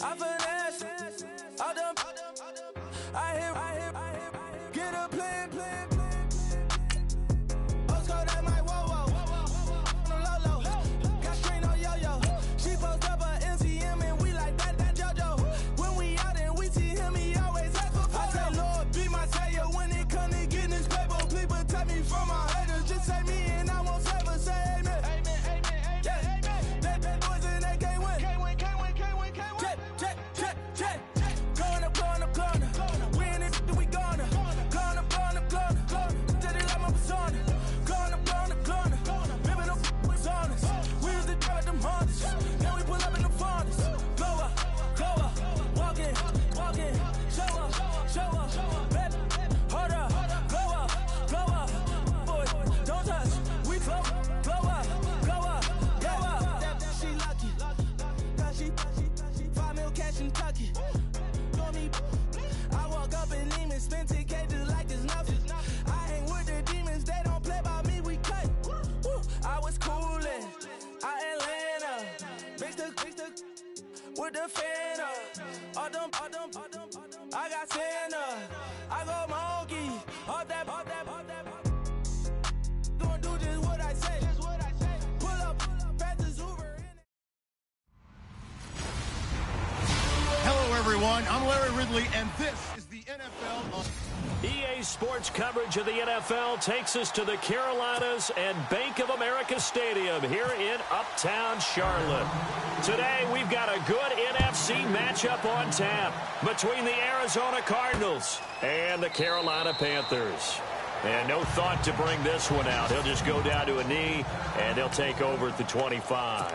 I finesse. I done. I hit. Get a plan. Postcode at my whoa. Low. Got strain on yo-yo. She post up a MCM and we like that JoJo. When we out and we see him, he always ask for photo. I say, Lord, be my savior when it come to getting this paper. Please protect me from my haters. Just say me and I won't ever say amen. Yeah. That boys and they can't win. Jet. Going up. We in it, we gonna. Going up. Steady like my persona. Going up. Remember no was on us. We used to drive them Hondas. Now we pull up in the Fondas. Go up. Walk in. Show up. Baby, hold up. Go up. Boy, don't touch. We flow. Go up. She lucky. Cause she 5 mil cash in Tucky. I walk up in demons, spend 10K just like it's nothing. I hang with the demons, they don't play by me, we cut. I was coolin', Atlanta, mixed the with the fan up. All them, I got Santa, I go monkey, all that. Gonna do just what I say. Pull up, pass the Uber in. Hello, everyone. I'm Larry Ridley, and this is the NFL on EA Sports coverage of the NFL takes us to the Carolinas and Bank of America Stadium here in Uptown Charlotte. Today, we've got a good NFC matchup on tap between the Arizona Cardinals and the Carolina Panthers. And no thought to bring this one out. He'll just go down to a knee, and they'll take over at the 25.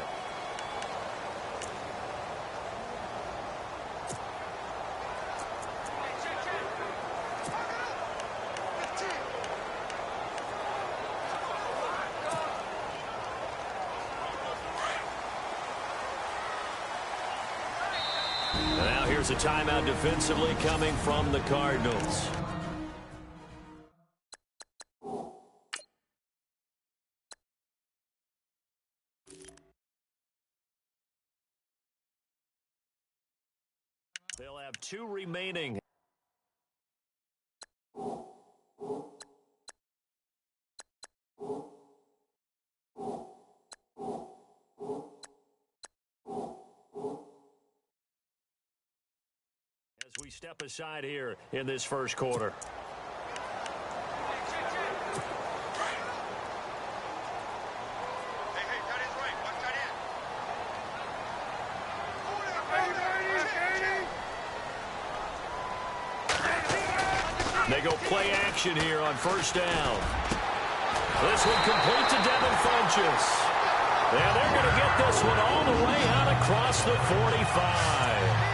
Now here's a timeout defensively coming from the Cardinals. They'll have 2 remaining. As we step aside here in this first quarter. They go play action here on first down. This one complete to Devin Funchess. And they're going to get this one all the way out across the 45.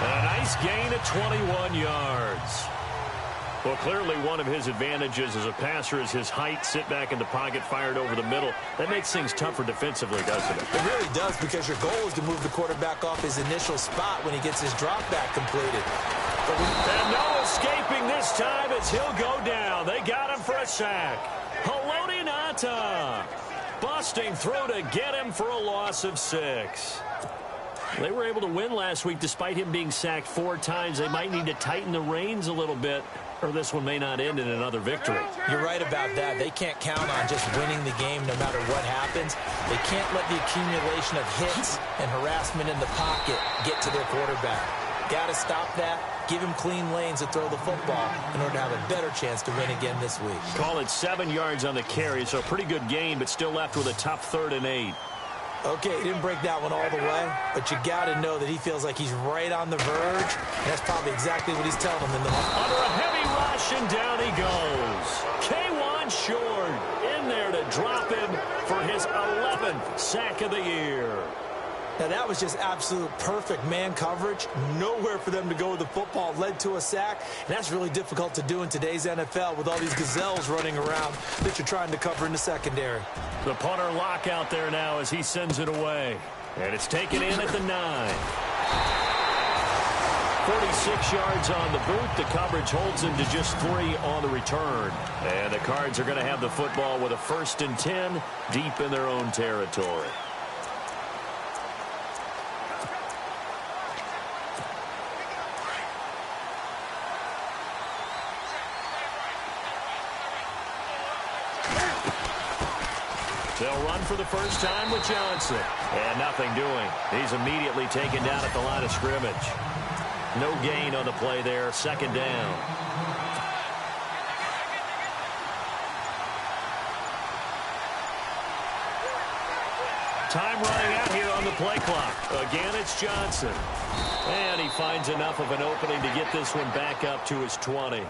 And a nice gain of 21 yards. Well, clearly one of his advantages as a passer is his height. Sit back in the pocket, fired over the middle. That makes things tougher defensively, doesn't it? It really does, because your goal is to move the quarterback off his initial spot when he gets his drop back completed. And no escaping this time as he'll go down. They got him for a sack. Haloti Ngata busting through to get him for a loss of 6. They were able to win last week despite him being sacked 4 times. They might need to tighten the reins a little bit, or this one may not end in another victory. You're right about that. They can't count on just winning the game no matter what happens. They can't let the accumulation of hits and harassment in the pocket get to their quarterback. Got to stop that. Give him clean lanes to throw the football in order to have a better chance to win again this week. Call it 7 yards on the carry, so a pretty good gain, but still left with a tough 3rd and 8. Okay, he didn't break that one all the way, but you got to know that he feels like he's right on the verge, and that's probably exactly what he's telling him in the moment. Under a heavy rush, and down he goes. K'Wan Short in there to drop him for his 11th sack of the year. Now, that was just absolute perfect man coverage. Nowhere for them to go with the football. Led to a sack. And that's really difficult to do in today's NFL with all these gazelles running around that you're trying to cover in the secondary. The punter lock out there now as he sends it away. And it's taken in at the 9. 46 yards on the boot. The coverage holds him to just 3 on the return. And the Cards are going to have the football with a 1st and 10 deep in their own territory. They'll run for the first time with Johnson. And nothing doing. He's immediately taken down at the line of scrimmage. No gain on the play there. Second down. Time running out here on the play clock. Again, it's Johnson. And he finds enough of an opening to get this one back up to his 20.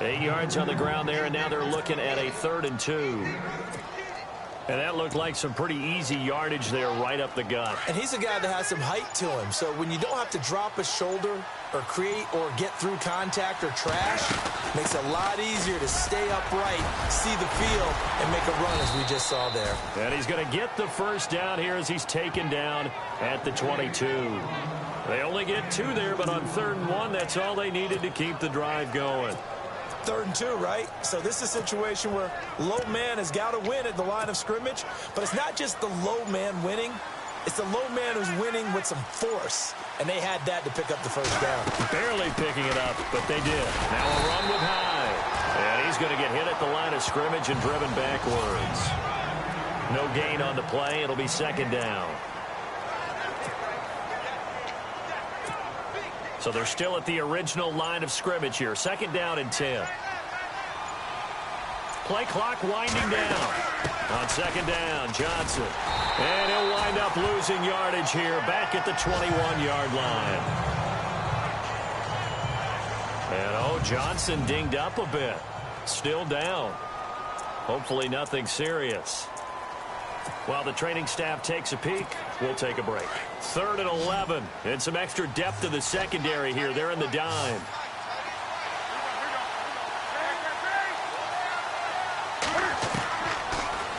8 yards on the ground there, and now they're looking at a 3rd and 2. And that looked like some pretty easy yardage there right up the gut. And he's a guy that has some height to him. So when you don't have to drop a shoulder or create or get through contact or trash, makes it a lot easier to stay upright, see the field, and make a run as we just saw there. And he's going to get the first down here as he's taken down at the 22. They only get 2 there, but on 3rd and 1, that's all they needed to keep the drive going. 3rd and 2, right? So this is a situation where low man has got to win at the line of scrimmage, but it's not just the low man winning. It's the low man who's winning with some force, and they had that to pick up the first down. Barely picking it up, but they did. Now a run with Hyde. And he's going to get hit at the line of scrimmage and driven backwards. No gain on the play. It'll be 2nd down. So they're still at the original line of scrimmage here. 2nd down and 10. Play clock winding down. On 2nd down, Johnson. And he'll wind up losing yardage here back at the 21-yard line. And, Johnson dinged up a bit. Still down. Hopefully nothing serious. While the training staff takes a peek, we'll take a break. 3rd and 11. And some extra depth to the secondary here. They're in the dime.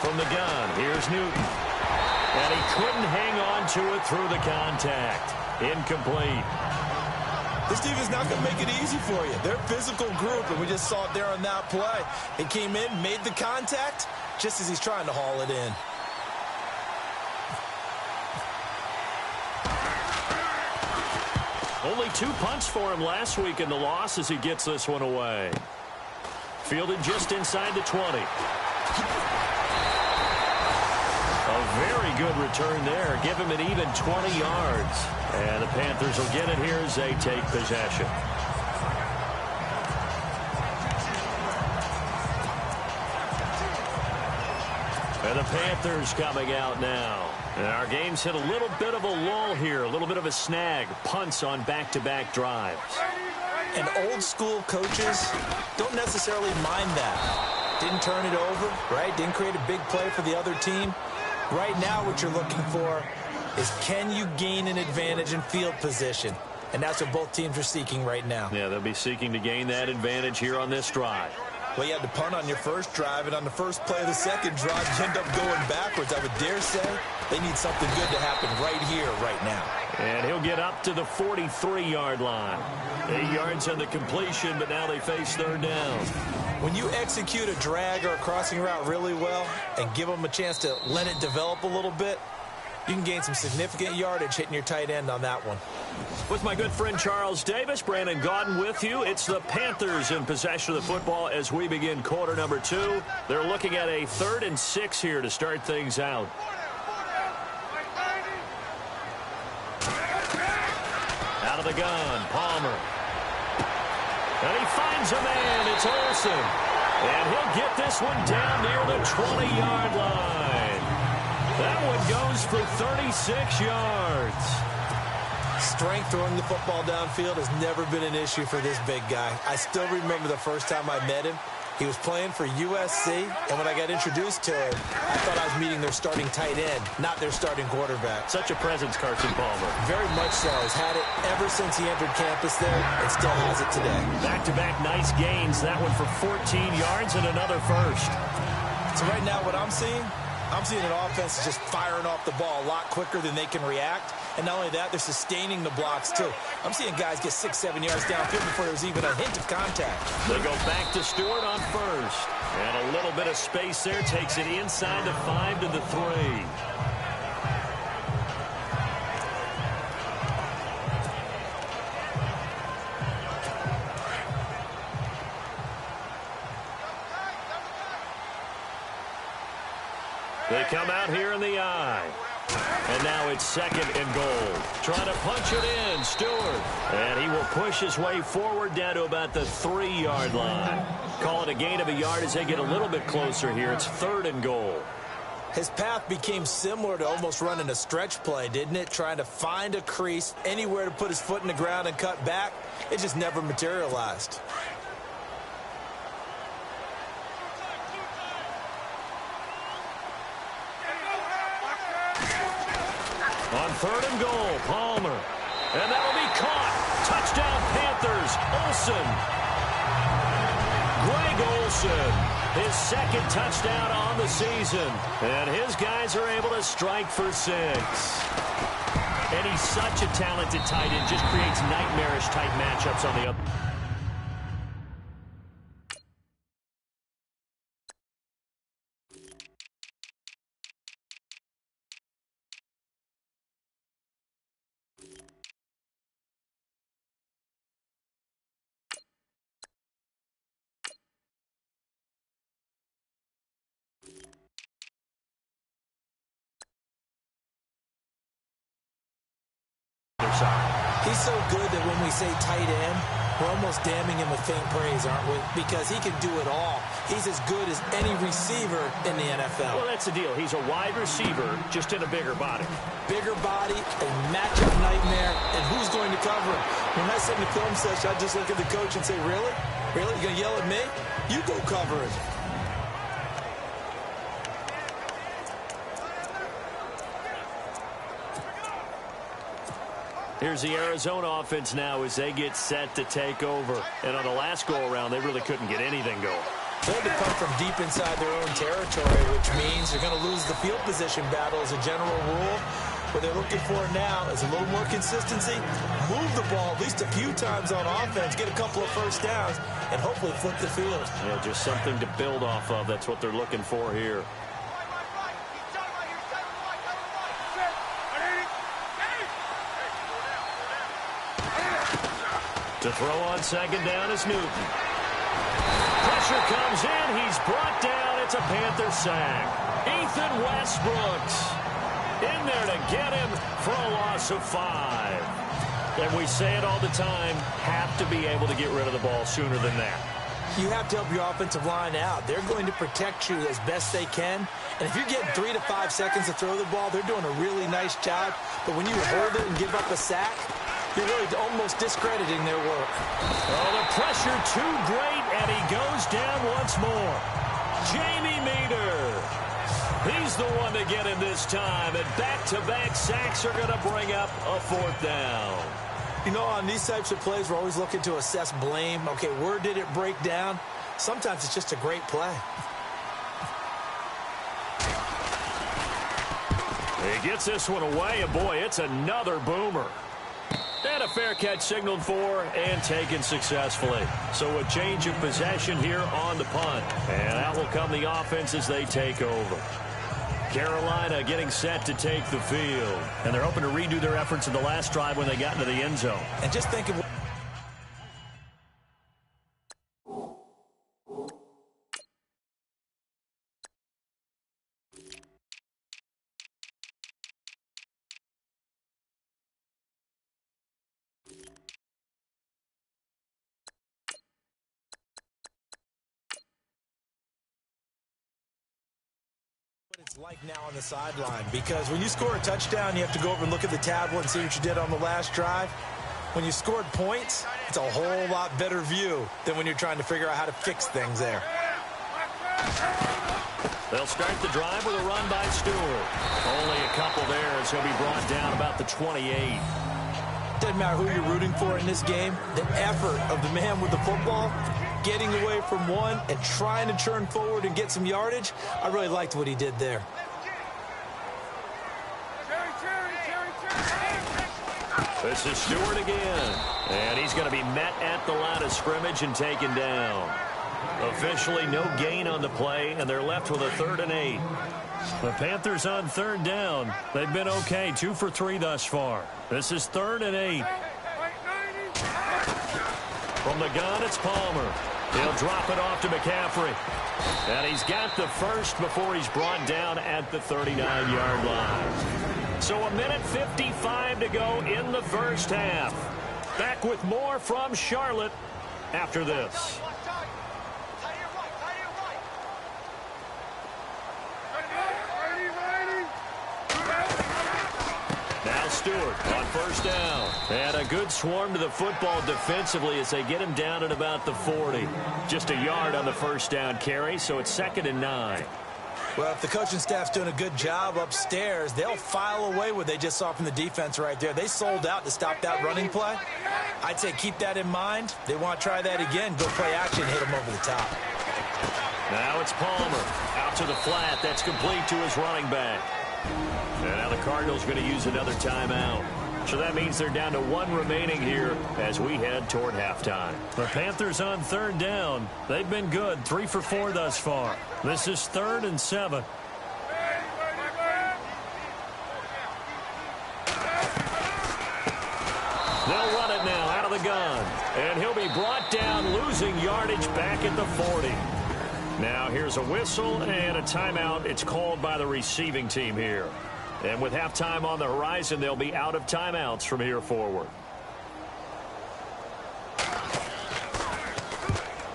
From the gun, here's Newton. And he couldn't hang on to it through the contact. Incomplete. This defense not going to make it easy for you. They're a physical group, and we just saw it there on that play. He came in, made the contact, just as he's trying to haul it in. Only 2 punts for him last week in the loss as he gets this one away. Fielded just inside the 20. A very good return there. Give him an even 20 yards. And the Panthers will get it here as they take possession. And the Panthers coming out now. And our game's hit a little bit of a lull here. A little bit of a snag. Punts on back-to-back drives. And old school coaches don't necessarily mind that. Didn't turn it over, right? Didn't create a big play for the other team. Right now what you're looking for is can you gain an advantage in field position? And that's what both teams are seeking right now. Yeah, they'll be seeking to gain that advantage here on this drive. Well, you had to punt on your first drive, and on the first play of the second drive, you end up going backwards. I would dare say they need something good to happen right here, right now. And he'll get up to the 43-yard line. 8 yards on the completion, but now they face 3rd down. When you execute a drag or a crossing route really well and give them a chance to let it develop a little bit, you can gain some significant yardage hitting your tight end on that one. With my good friend Charles Davis, Brandon Gaudin with you. It's the Panthers in possession of the football as we begin quarter number 2. They're looking at a 3rd and 6 here to start things out. Out of the gun, Palmer. And he finds a man. It's Olsen. And he'll get this one down near the 20-yard line. That one goes for 36 yards. Strength throwing the football downfield has never been an issue for this big guy. I still remember the first time I met him. He was playing for USC, and when I got introduced to him, I thought I was meeting their starting tight end, not their starting quarterback. Such a presence, Carson Palmer. Very much so. He's had it ever since he entered campus there, and still has it today. Back-to-back nice gains. That one for 14 yards and another first. So right now what I'm seeing an offense that's just firing off the ball a lot quicker than they can react. And not only that, they're sustaining the blocks, too. I'm seeing guys get 6-7 yards downfield before there's even a hint of contact. They go back to Stewart on first. And a little bit of space there takes it inside the 5 to the 3. They come out here in the I. And now it's 2nd and goal. Trying to punch it in, Stewart. And he will push his way forward down to about the 3-yard line. Call it a gain of a yard as they get a little bit closer here. It's 3rd and goal. His path became similar to almost running a stretch play, didn't it? Trying to find a crease, anywhere to put his foot in the ground and cut back. It just never materialized. On 3rd and goal, Palmer. And that'll be caught. Touchdown, Panthers. Olsen. Greg Olsen, his 2nd touchdown on the season. And his guys are able to strike for 6. And he's such a talented tight end. Just creates nightmarish-type matchups on the other. He's so good that when we say tight end, we're almost damning him with faint praise, aren't we? Because he can do it all. He's as good as any receiver in the NFL. Well, that's the deal. He's a wide receiver, just in a bigger body. Bigger body, a matchup nightmare, and who's going to cover him? When I sit in the film session, I just look at the coach and say, really? Really? You going to yell at me? You go cover him. Here's the Arizona offense now as they get set to take over. And on the last go-around, they really couldn't get anything going. They had to come from deep inside their own territory, which means they're going to lose the field position battle as a general rule. What they're looking for now is a little more consistency, move the ball at least a few times on offense, get a couple of first downs, and hopefully flip the field. Yeah, just something to build off of. That's what they're looking for here. To throw on 2nd down is Newton. Pressure comes in. He's brought down. It's a Panther sack. Ethan Westbrooks in there to get him for a loss of 5. And we say it all the time, have to be able to get rid of the ball sooner than that. You have to help your offensive line out. They're going to protect you as best they can. And if you're getting 3 to 5 seconds to throw the ball, they're doing a really nice job. But when you hold it and give up a sack, you're really almost discrediting their work. Oh, the pressure too great, and he goes down once more. Jamie Meter. He's the one to get him this time, and back-to-back sacks are going to bring up a 4th down. You know, on these types of plays, we're always looking to assess blame. Okay, where did it break down? Sometimes it's just a great play. He gets this one away, and boy, it's another boomer. And a fair catch signaled for and taken successfully. So a change of possession here on the punt. And out will come the offense as they take over. Carolina getting set to take the field. And they're hoping to redo their efforts in the last drive when they got into the end zone. And just think of it's like now on the sideline, because when you score a touchdown, you have to go over and look at the tablet and see what you did on the last drive. When you scored points, it's a whole lot better view than when you're trying to figure out how to fix things there. They'll start the drive with a run by Stewart. Only a couple there as he'll be brought down about the 28. Doesn't matter who you're rooting for in this game, the effort of the man with the football, getting away from one and trying to turn forward and get some yardage, I really liked what he did there. This is Stewart again. And he's going to be met at the line of scrimmage and taken down. Officially no gain on the play, and they're left with a 3rd and 8. The Panthers on 3rd down. They've been okay, 2 for 3 thus far. This is 3rd and 8. From the gun, it's Palmer. He'll drop it off to McCaffrey. And he's got the first before he's brought down at the 39-yard line. So a minute 55 to go in the first half. Back with more from Charlotte after this. Now Stewart on first down. And a good swarm to the football defensively as they get him down at about the 40. Just a yard on the first down carry, so it's 2nd and 9. Well, if the coaching staff's doing a good job upstairs, they'll file away what they just saw from the defense right there. They sold out to stop that running play. I'd say keep that in mind. They want to try that again. Go play action, hit them over the top. Now it's Palmer out to the flat. That's complete to his running back. And now the Cardinals going to use another timeout. So that means they're down to 1 remaining here as we head toward halftime. The Panthers on 3rd down. They've been good, 3 for 4 thus far. This is 3rd and 7. They'll run it now out of the gun. And he'll be brought down, losing yardage back at the 40. Now here's a whistle and a timeout. It's called by the receiving team here. And with halftime on the horizon, they'll be out of timeouts from here forward.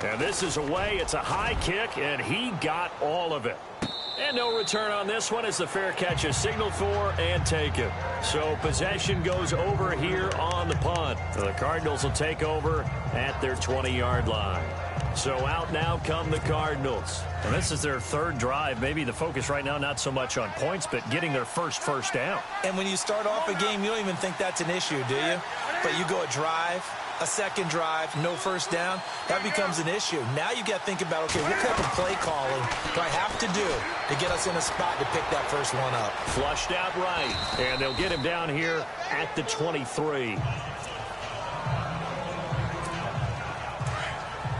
And this is away. It's a high kick, and he got all of it. And no return on this one as the fair catch is signaled for and taken. So possession goes over here on the punt. The Cardinals will take over at their 20-yard line. So out now come the Cardinals. And this is their 3rd drive. Maybe the focus right now not so much on points, but getting their first down. And when you start off a game, you don't even think that's an issue, do you? But you go a drive, a 2nd drive, no first down, that becomes an issue. Now you got to think about, okay, what type of play calling do I have to do to get us in a spot to pick that first one up? Flushed out right, and they'll get him down here at the 23.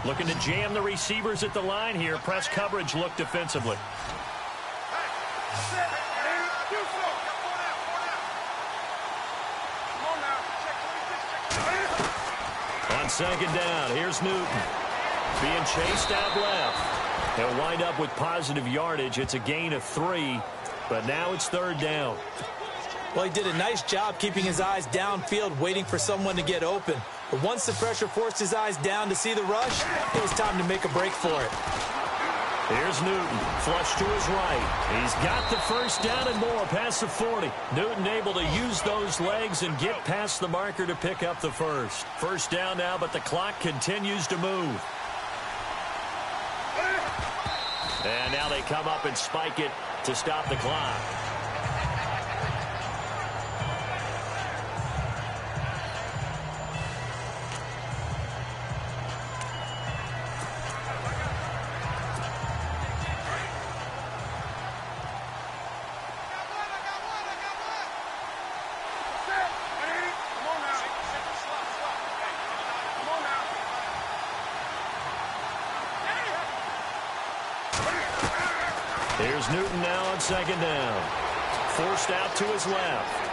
Looking to jam the receivers at the line here. Press coverage look defensively. On 2nd down, here's Newton. Being chased out left. He'll wind up with positive yardage. It's a gain of 3, but now it's 3rd down. Well, he did a nice job keeping his eyes downfield, waiting for someone to get open. But once the pressure forced his eyes down to see the rush, it was time to make a break for it. Here's Newton, flush to his right. He's got the first down and more past the 40. Newton able to use those legs and get past the marker to pick up the first. First down now, but the clock continues to move. And now they come up and spike it to stop the clock. Here's Newton now on 2nd down. Forced out to his left.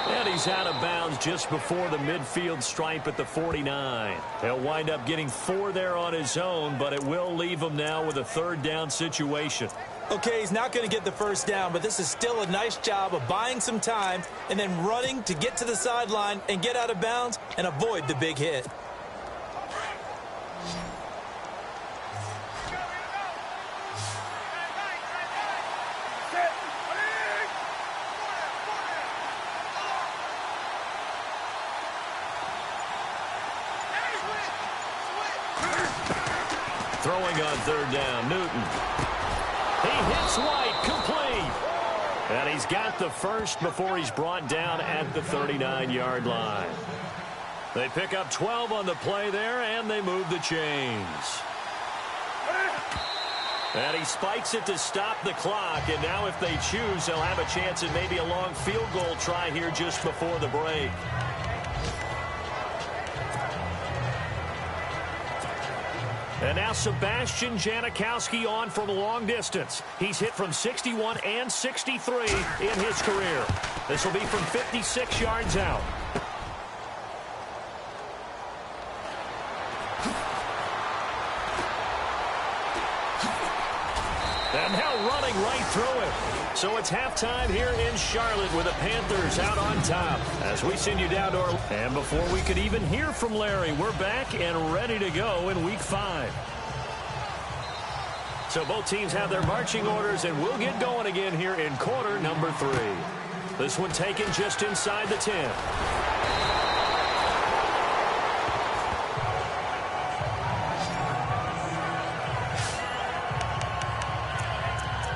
And he's out of bounds just before the midfield stripe at the 49. He'll wind up getting 4 there on his own, but it will leave him now with a 3rd down situation. Okay, he's not going to get the first down, but this is still a nice job of buying some time and then running to get to the sideline and get out of bounds and avoid the big hit. Throwing on 3rd down, Newton. He hits White, complete. And he's got the first before he's brought down at the 39-yard line. They pick up 12 on the play there, and they move the chains. And he spikes it to stop the clock, and now if they choose, they'll have a chance at maybe a long field goal try here just before the break. And now Sebastian Janikowski on from long distance. He's hit from 61 and 63 in his career. This will be from 56 yards out. running right through it. So it's halftime here in Charlotte with the Panthers out on top. As we send you down to our... And before we could even hear from Larry, we're back and ready to go in Week 5. So both teams have their marching orders, and we'll get going again here in quarter number 3. This one taken just inside the 10.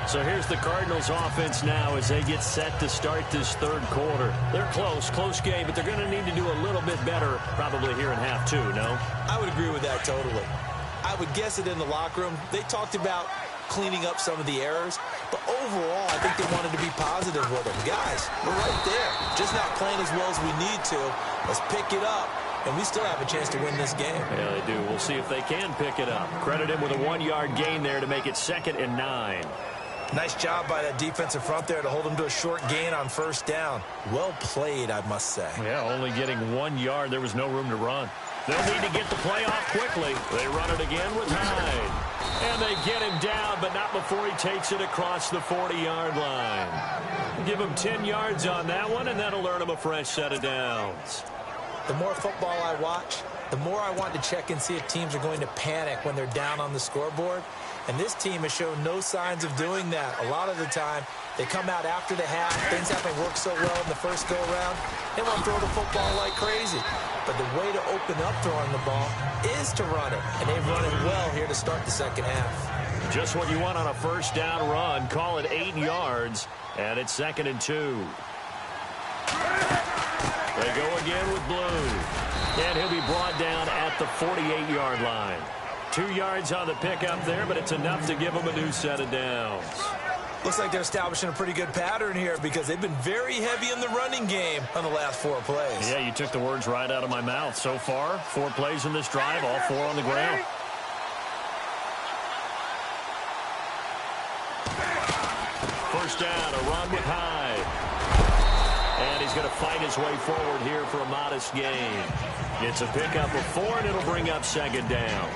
So here's the Cardinals offense now as they get set to start this third quarter. They're close game, but they're going to need to do a little bit better probably here in half 2, no? I would agree with that totally. I would guess it in the locker room. They talked about cleaning up some of the errors, but overall, I think they wanted to be positive with them. Guys, we're right there. Just not playing as well as we need to. Let's pick it up, and we still have a chance to win this game. Yeah, they do. We'll see if they can pick it up. Credit him with a 1-yard gain there to make it 2nd and 9. Nice job by that defensive front there to hold them to a short gain on first down. Well played, I must say. Yeah, only getting 1 yard. There was no room to run. They'll need to get the play off quickly. They run it again with Hyde. And they get him down, but not before he takes it across the 40-yard line. Give him 10 yards on that one, and that'll earn him a fresh set of downs. The more football I watch, the more I want to check and see if teams are going to panic when they're down on the scoreboard. And this team has shown no signs of doing that. A lot of the time, they come out after the half. Things haven't worked so well in the first go-around. They want to throw the football like crazy. But the way to open up throwing the ball is to run it. And they've run it well here to start the second half. Just what you want on a first down run. Call it 8 yards. And it's 2nd and 2. They go again with Blue. And he'll be brought down at the 48-yard line. 2 yards on the pickup there, but it's enough to give them a new set of downs. Looks like they're establishing a pretty good pattern here because they've been very heavy in the running game on the last 4 plays. Yeah, you took the words right out of my mouth. So far, 4 plays in this drive, all 4 on the ground. First down, a run with Hyde. And he's going to fight his way forward here for a modest gain. It's a pickup of 4, and it'll bring up 2nd down.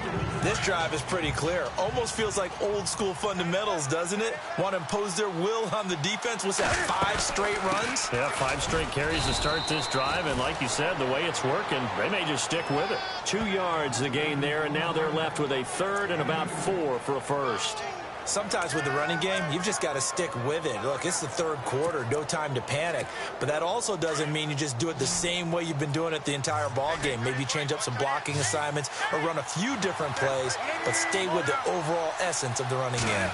This drive is pretty clear. Almost feels like old school fundamentals, doesn't it? Want to impose their will on the defense. What's that, 5 straight runs? Yeah, 5 straight carries to start this drive, and like you said, the way it's working, they may just stick with it. 2 yards the gain there, and now they're left with a 3rd and about 4 for a first. Sometimes with the running game, you've just got to stick with it. Look, it's the third quarter, no time to panic. But that also doesn't mean you just do it the same way you've been doing it the entire ball game. Maybe change up some blocking assignments or run a few different plays, but stay with the overall essence of the running game.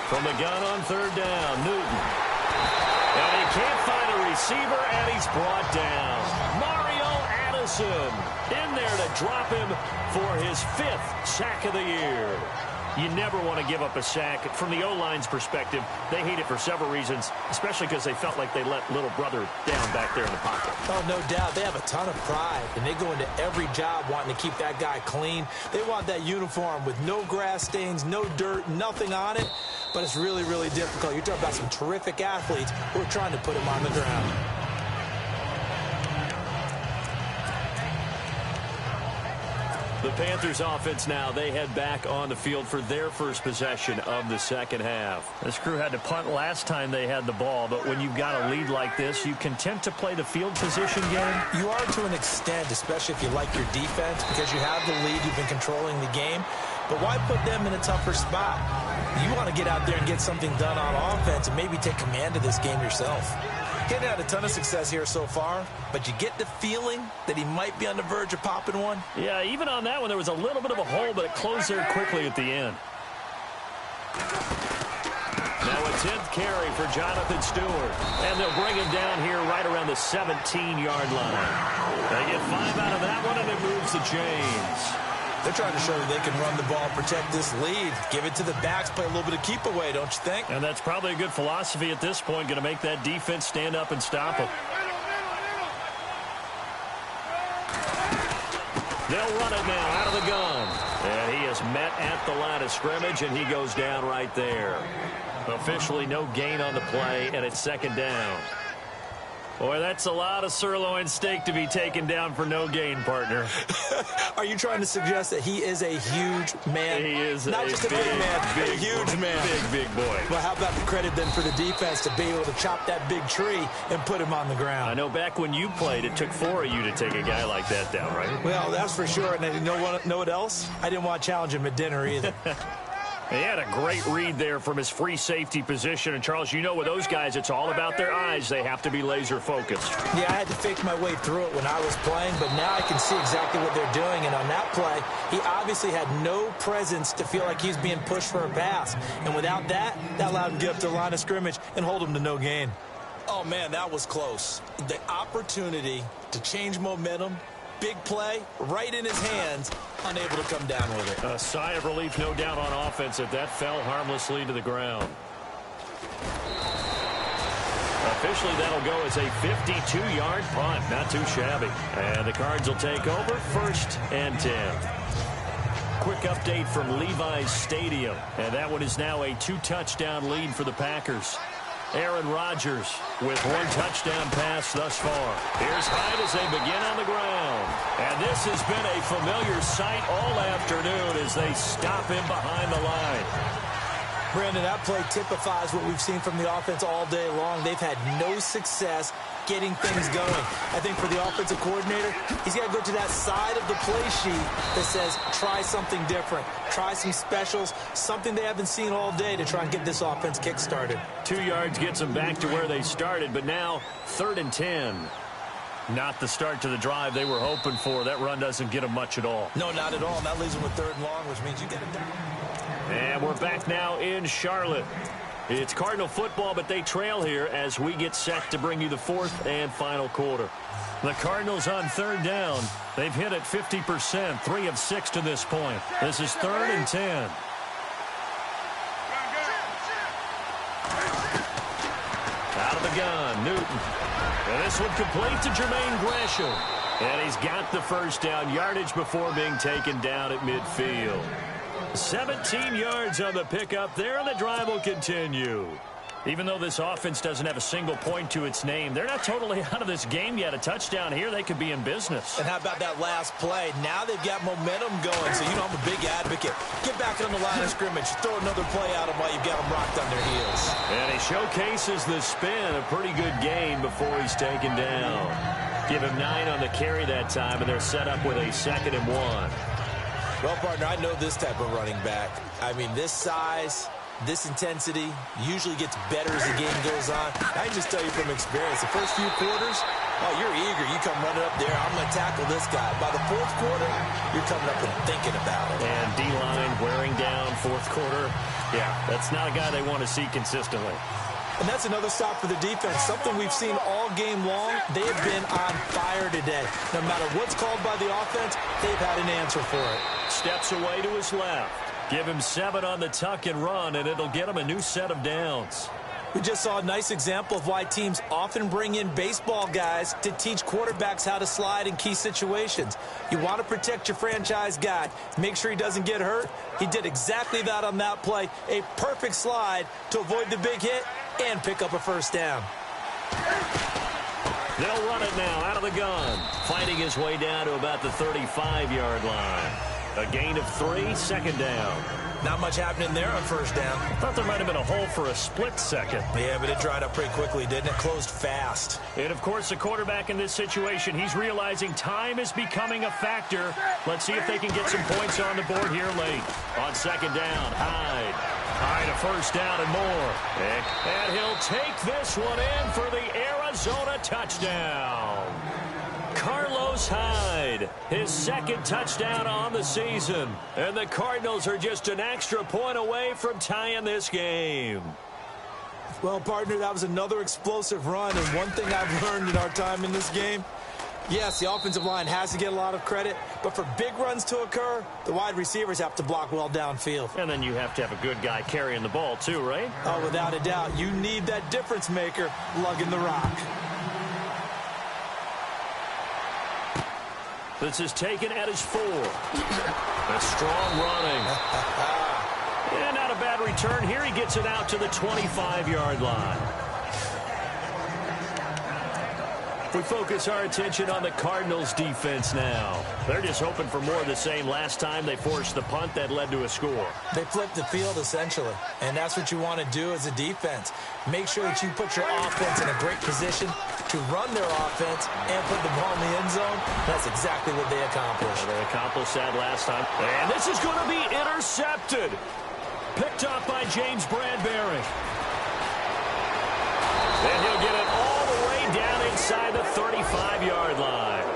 From the gun on 3rd down, Newton. And he can't find a receiver, and he's brought down. Mario Addison in there to drop him for his 5th sack of the year. You never want to give up a sack. From the O-line's perspective, they hate it for several reasons, especially because they felt like they let little brother down back there in the pocket. Oh, no doubt. They have a ton of pride, and they go into every job wanting to keep that guy clean. They want that uniform with no grass stains, no dirt, nothing on it, but it's really, really difficult. You're talking about some terrific athletes who are trying to put him on the ground. The Panthers offense now, they head back on the field for their first possession of the second half. This crew had to punt last time they had the ball, but when you've got a lead like this, you content to play the field position game? You are to an extent, especially if you like your defense, because you have the lead, you've been controlling the game. But why put them in a tougher spot? You want to get out there and get something done on offense and maybe take command of this game yourself. Getting had a ton of success here so far, but you get the feeling that he might be on the verge of popping one. Yeah, even on that one, there was a little bit of a hole, but it closed there quickly at the end. Now a 10th carry for Jonathan Stewart, and they'll bring him down here right around the 17-yard line. They get 5 out of that one, and it moves the chains. They're trying to show that they can run the ball, protect this lead, give it to the backs, play a little bit of keep away, don't you think? And that's probably a good philosophy at this point, going to make that defense stand up and stop them. They'll run it now out of the gun. And he is met at the line of scrimmage, and he goes down right there. Officially no gain on the play, and it's 2nd down. Boy, that's a lot of sirloin steak to be taken down for no gain, partner. Are you trying to suggest that he is a huge man? He is not just a big man, a huge man. Big boy. Well, how about the credit then for the defense to be able to chop that big tree and put him on the ground? I know back when you played, it took 4 of you to take a guy like that down, right? Well, that's for sure. And you know what else? I didn't want to challenge him at dinner either. He had a great read there from his free safety position. And, Charles, you know with those guys, it's all about their eyes. They have to be laser focused. Yeah, I had to fake my way through it when I was playing, but now I can see exactly what they're doing. And on that play, he obviously had no presence to feel like he's being pushed for a pass. And without that, that allowed him to get up to the line of scrimmage and hold him to no gain. Oh, man, that was close. The opportunity to change momentum, big play, right in his hands, unable to come down with it. A sigh of relief, no doubt, on offense that fell harmlessly to the ground. Officially, that'll go as a 52-yard punt. Not too shabby. And the Cards will take over 1st and 10. Quick update from Levi's Stadium. And that one is now a 2-touchdown lead for the Packers. Aaron Rodgers with 1 touchdown pass thus far. Here's Hyde as they begin on the ground. And this has been a familiar sight all afternoon as they stop him behind the line. Brandon, that play typifies what we've seen from the offense all day long. They've had no success getting things going. I think for the offensive coordinator, he's got to go to that side of the play sheet that says, try something different. Try some specials, something they haven't seen all day to try and get this offense kick-started. 2 yards gets them back to where they started, but now 3rd and 10. Not the start to the drive they were hoping for. That run doesn't get them much at all. No, not at all. And that leaves them with 3rd and long, which means you get it down. And we're back now in Charlotte. It's Cardinal football, but they trail here as we get set to bring you the 4th and final quarter. The Cardinals on 3rd down. They've hit it 50%, 3 of 6 to this point. This is 3rd and 10. Out of the gun, Newton. And this one complete to Jermaine Gresham. And he's got the 1st down, yardage before being taken down at midfield. 17 yards on the pickup there, and the drive will continue. Even though this offense doesn't have a single point to its name, they're not totally out of this game yet. A touchdown here, they could be in business. And how about that last play? Now they've got momentum going, so you know I'm a big advocate. Get back on the line of scrimmage. Throw another play at them while you've got them rocked on their heels. And he showcases the spin. A pretty good gain before he's taken down. Give him 9 on the carry that time, and they're set up with a 2nd and 1. Well, partner, I know this type of running back. I mean, this size, this intensity usually gets better as the game goes on. I can just tell you from experience, the first few quarters, oh, you're eager. You come running up there, I'm going to tackle this guy. By the 4th quarter, you're coming up and thinking about it. And D-line wearing down 4th quarter. Yeah, that's not a guy they want to see consistently. And that's another stop for the defense, something we've seen all game long. They have been on fire today. No matter what's called by the offense, they've had an answer for it. Steps away to his left. Give him 7 on the tuck and run, and it'll get him a new set of downs. We just saw a nice example of why teams often bring in baseball guys to teach quarterbacks how to slide in key situations. You want to protect your franchise guy. Make sure he doesn't get hurt. He did exactly that on that play. A perfect slide to avoid the big hit and pick up a 1st down. They'll run it now out of the gun. Fighting his way down to about the 35-yard line. A gain of 3, 2nd down. Not much happening there on 1st down. Thought there might have been a hole for a split second. Yeah, but it dried up pretty quickly, didn't it? Closed fast. And, of course, the quarterback in this situation, he's realizing time is becoming a factor. Let's see if they can get some points on the board here late. On 2nd down, Hyde. Hyde a 1st down and more. And he'll take this one in for the Arizona touchdown. Carlos Hyde, his 2nd touchdown on the season. And the Cardinals are just an extra point away from tying this game. Well, partner, that was another explosive run. And one thing I've learned in our time in this game, yes, the offensive line has to get a lot of credit, but for big runs to occur, the wide receivers have to block well downfield. And then you have to have a good guy carrying the ball too, right? Oh, without a doubt. You need that difference maker lugging the rock. This is taken at his 4. A strong running. And not a bad return. Here he gets it out to the 25-yard line. We focus our attention on the Cardinals' defense now. They're just hoping for more of the same. Last time they forced the punt that led to a score. They flipped the field, essentially, and that's what you want to do as a defense. Make sure that you put your offense in a great position to run their offense and put the ball in the end zone. That's exactly what they accomplished. Well, they accomplished that last time. And this is going to be intercepted. Picked up by James Bradbury. And he'll get it all the way down inside the 35-yard line.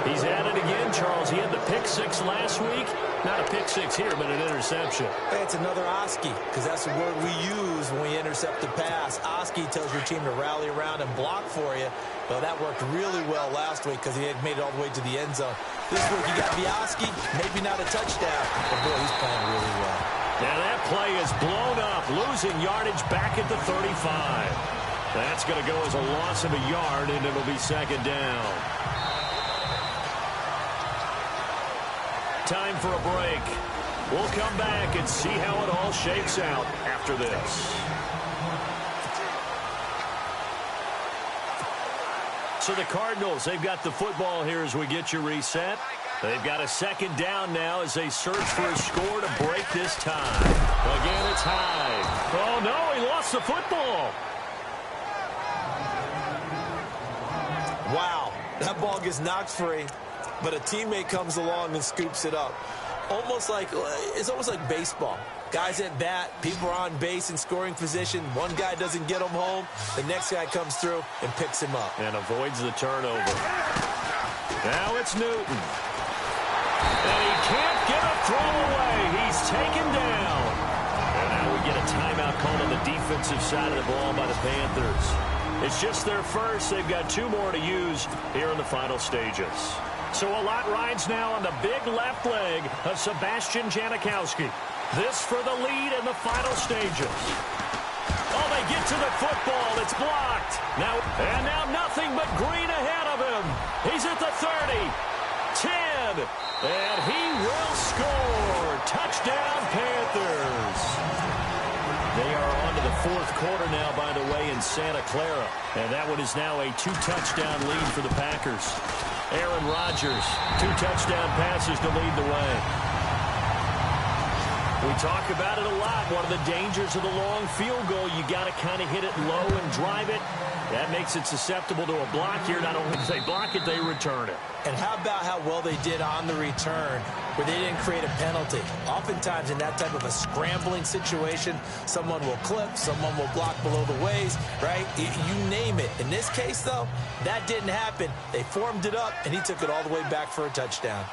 He's at it again, Charles. He had the pick six last week. Not a pick six here, but an interception. Hey, it's another Oski, because that's the word we use when we intercept a pass. Oski tells your team to rally around and block for you. Well, that worked really well last week because he had made it all the way to the end zone. This week you got Oski, maybe not a touchdown, but boy, he's playing really well. Now that play is blown up, losing yardage back at the 35. That's going to go as a loss of a yard, and it'll be second down. Time for a break. We'll come back and see how it all shakes out after this. So the Cardinals, they've got the football here as we get you reset. They've got a second down now as they search for a score to break this tie. Again, it's high. Oh, no, he lost the football. Wow, that ball gets knocked free, but a teammate comes along and scoops it up. It's almost like baseball. Guys at bat, people are on base in scoring position. One guy doesn't get him home. The next guy comes through and picks him up. And avoids the turnover. Now it's Newton. And he can't get a throw away. He's taken down. And now we get a timeout called on the defensive side of the ball by the Panthers. It's just their first. They've got two more to use here in the final stages. So a lot rides now on the big left leg of Sebastian Janikowski. This for the lead in the final stages. Oh, they get to the football. It's blocked. Now nothing but green ahead of him. He's at the 30, 10, and he will score. Touchdown, Panthers. They are on to the fourth quarter now, by the way, in Santa Clara. And that one is now a 2-touchdown lead for the Packers. Aaron Rodgers, 2 touchdown passes to lead the way. We talk about it a lot. One of the dangers of the long field goal, you got to kind of hit it low and drive it. That makes it susceptible to a block here. Not only do they block it, they return it. And how about how well they did on the return, where they didn't create a penalty? Oftentimes in that type of a scrambling situation, someone will clip, someone will block below the waist, right? You name it. In this case, though, that didn't happen. They formed it up, and he took it all the way back for a touchdown.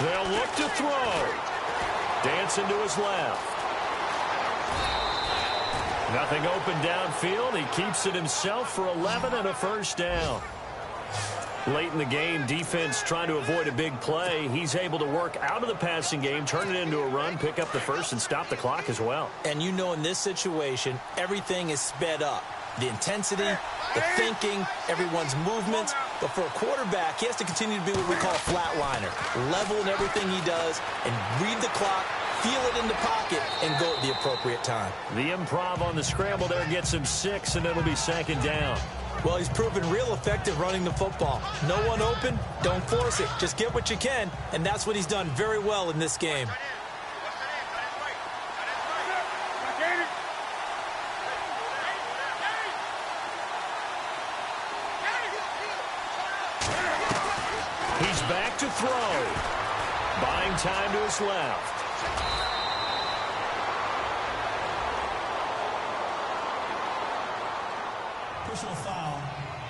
They'll look to throw. Dancing to his left. Nothing open downfield. He keeps it himself for 11 and a first down. Late in the game, defense trying to avoid a big play. He's able to work out of the passing game, turn it into a run, pick up the first, and stop the clock as well. And you know in this situation, everything is sped up. The intensity, the thinking, everyone's movements. But for a quarterback, he has to continue to be what we call a flatliner. Level in everything he does and read the clock, feel it in the pocket, and go at the appropriate time. The improv on the scramble there gets him 6, and it'll be second down. Well, he's proven real effective running the football. No one open, don't force it. Just get what you can, and that's what he's done very well in this game. He's back to throw. Buying time to his left. Personal foul,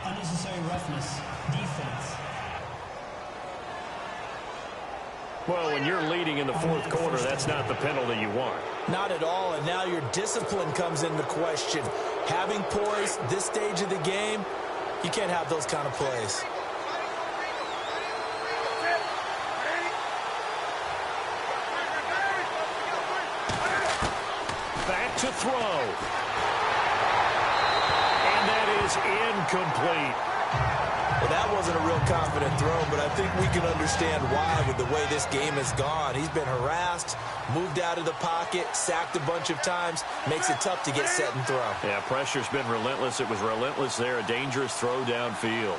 unnecessary roughness, defense. Well, when you're leading in the fourth quarter, that's not the penalty you want. Not at all, and now your discipline comes into question. Having poise this stage of the game, you can't have those kind of plays. Back to throw. And that is incomplete. Well, that wasn't a real confident throw, but I think we can understand why with the way this game has gone. He's been harassed, moved out of the pocket, sacked a bunch of times. Makes it tough to get set and throw. Yeah, pressure's been relentless. It was relentless there. A dangerous throw downfield.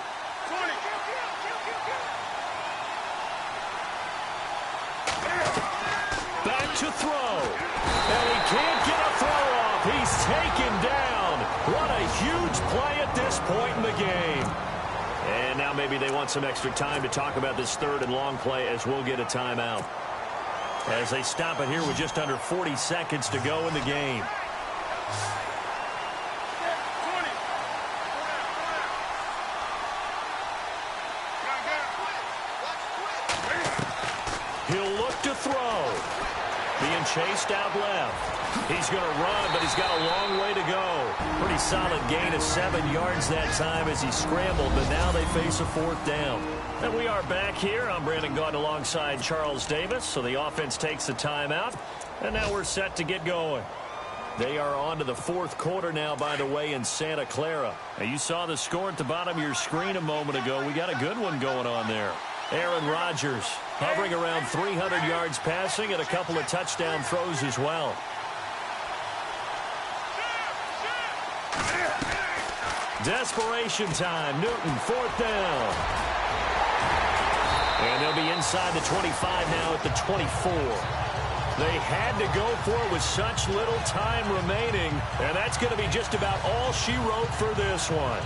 Back to throw. And he can't get a throw off. He's taken down. What a huge play at this point in the game. And now maybe they want some extra time to talk about this third and long play as we'll get a timeout. As they stop it here with just under 40 seconds to go in the game. He'll look to throw. Being chased out left. He's going to run, but he's got a long way to go. Pretty solid gain of 7 yards that time as he scrambled, but now they face a fourth down. And we are back here. I'm Brandon Gaudin alongside Charles Davis. So the offense takes a timeout, and now we're set to get going. They are on to the fourth quarter now, by the way, in Santa Clara. Now, you saw the score at the bottom of your screen a moment ago. We got a good one going on there. Aaron Rodgers hovering around 300 yards passing and a couple of touchdown throws as well. Desperation time. Newton, fourth down. And they'll be inside the 25 now at the 24. They had to go for it with such little time remaining, and that's going to be just about all she wrote for this one.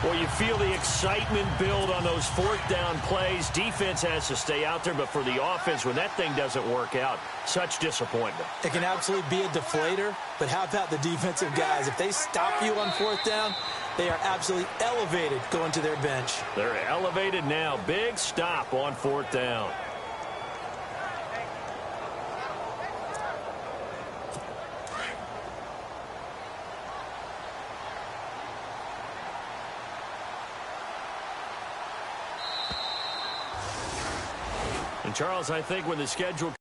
Well, you feel the excitement build on those fourth down plays. Defense has to stay out there, but for the offense, when that thing doesn't work out, such disappointment. It can absolutely be a deflator, but how about the defensive guys? If they stop you on fourth down, they are absolutely elevated going to their bench. They're elevated now. Big stop on fourth down. And Charles, I think when the schedule